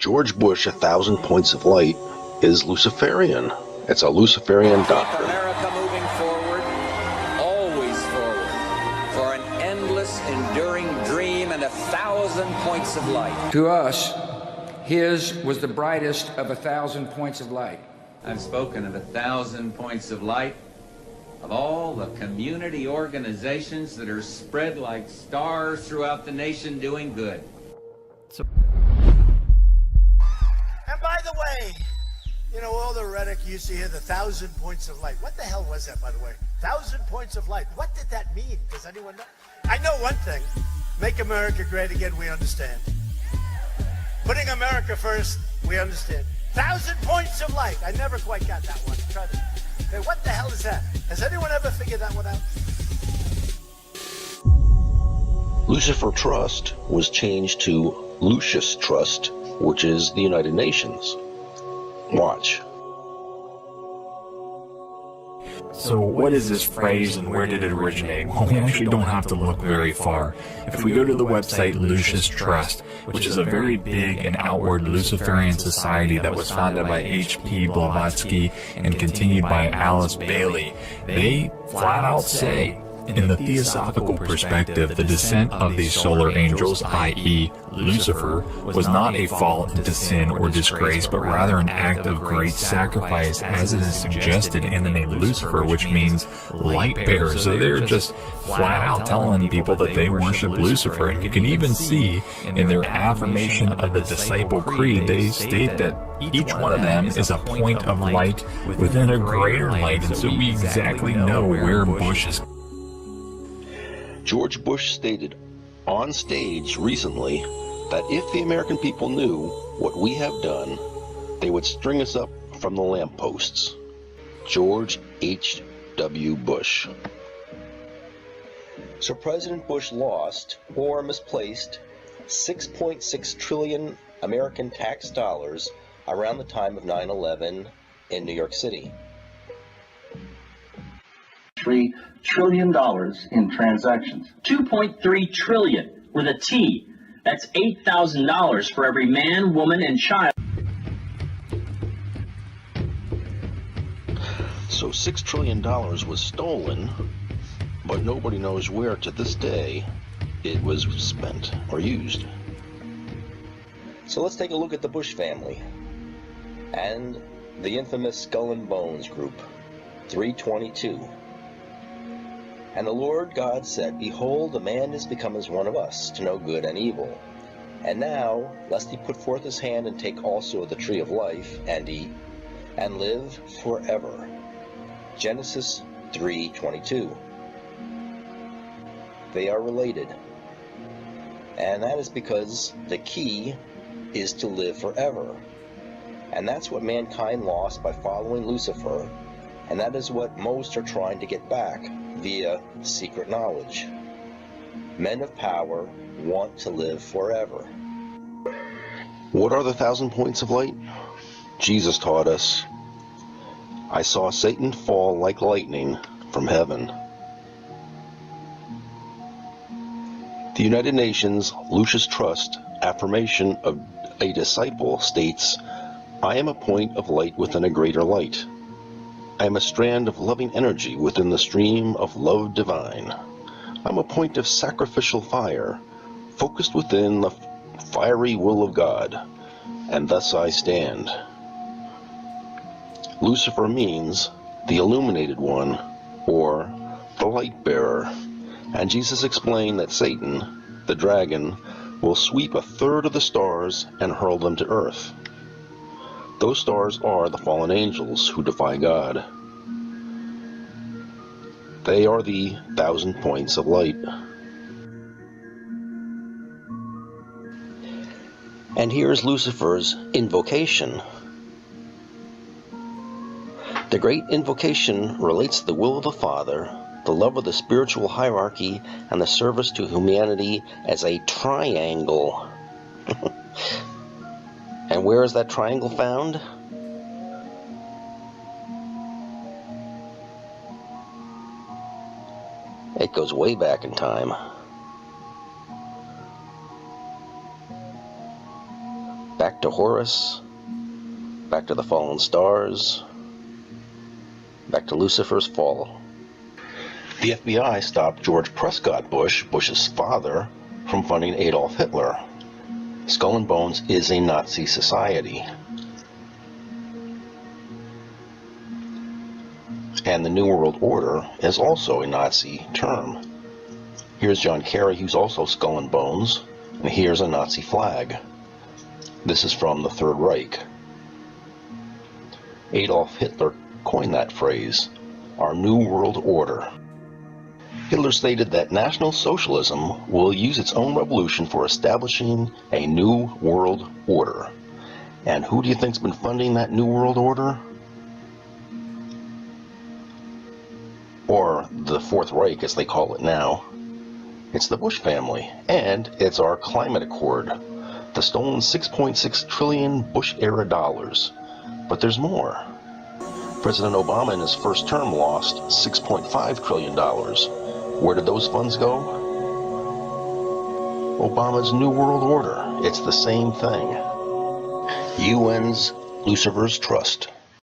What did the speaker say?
George Bush, 1,000 Points of Light, is Luciferian. It's a Luciferian doctrine. Keep America moving forward, always forward, for an endless, enduring dream and 1,000 points of light. To us, his was the brightest of 1,000 points of light. I've spoken of 1,000 points of light, of all the community organizations that are spread like stars throughout the nation doing good. And by the way, you know, all the rhetoric you see here, the 1,000 points of light. What the hell was that, by the way? 1,000 points of light. What did that mean? Does anyone know? I know one thing. Make America great again, we understand. Putting America first, we understand. 1,000 points of light. I never quite got that one. Hey, what the hell is that? Has anyone ever figured that one out? Lucifer Trust was changed to Lucius Trust, which is the United Nations. Watch. So what is this phrase and where did it originate? Well, we actually don't have to look very far. If we go to the website Lucius Trust, which is a very big and outward Luciferian society that was founded by H.P. Blavatsky and continued by Alice Bailey, they flat out say, in the theosophical perspective, the descent of these solar angels, i.e. Lucifer, was not a fall into sin or disgrace, but rather an act of great sacrifice, as it is suggested in the name Lucifer, which means light bearer. So they're just flat out telling people that they worship Lucifer. And you can even see in their affirmation of the Disciple Creed, they state that each one of them is a point of light within a greater light. And so we exactly know where Bush is. George Bush stated on stage recently that if the American people knew what we have done, they would string us up from the lampposts. George H.W. Bush. So President Bush lost, or misplaced, 6.6 trillion American tax dollars around the time of 9/11 in New York City. $3 trillion in transactions. 2.3 trillion with a T. That's $8,000 for every man, woman, and child. So $6 trillion was stolen, but nobody knows where to this day it was spent or used. So let's take a look at the Bush family and the infamous Skull and Bones group, 322. And the Lord God said, Behold, a man is become as one of us, to know good and evil. And now, lest he put forth his hand and take also of the tree of life, and eat, and live forever. Genesis 3:22. They are related. And that is because the key is to live forever. And that's what mankind lost by following Lucifer, and that is what most are trying to get back via secret knowledge. Men of power want to live forever. What are the 1,000 points of light? Jesus taught us, I saw Satan fall like lightning from heaven. The United Nations Lucius Trust affirmation of a disciple states, I am a point of light within a greater light. I am a strand of loving energy within the stream of love divine. I'm a point of sacrificial fire, focused within the fiery will of God, and thus I stand. Lucifer means the illuminated one, or the light bearer, and Jesus explained that Satan, the dragon, will sweep a third of the stars and hurl them to earth. Those stars are the fallen angels who defy God. They are the 1,000 points of light. And here's Lucifer's invocation. The great invocation relates to the will of the Father, the love of the spiritual hierarchy, and the service to humanity as a triangle. And where is that triangle found? It goes way back in time. Back to to Horus, back to the fallen stars, back to Lucifer's fall. The FBI stopped George Prescott Bush, Bush's father, from funding Adolf Hitler. Skull and Bones is a Nazi society. And the New World Order is also a Nazi term. Here's John Kerry, who's also Skull and Bones, and here's a Nazi flag. This is from the Third Reich. Adolf Hitler coined that phrase, our New World Order. Hitler stated that National Socialism will use its own revolution for establishing a New World Order. And who do you think's been funding that New World Order? Or the Fourth Reich, as they call it now. It's the Bush family, and it's our climate accord, the stolen 6.6 trillion Bush-era dollars. But there's more. President Obama in his first term lost $6.5 trillion. Where did those funds go? Obama's New World Order. It's the same thing. UN's Lucifer's Trust.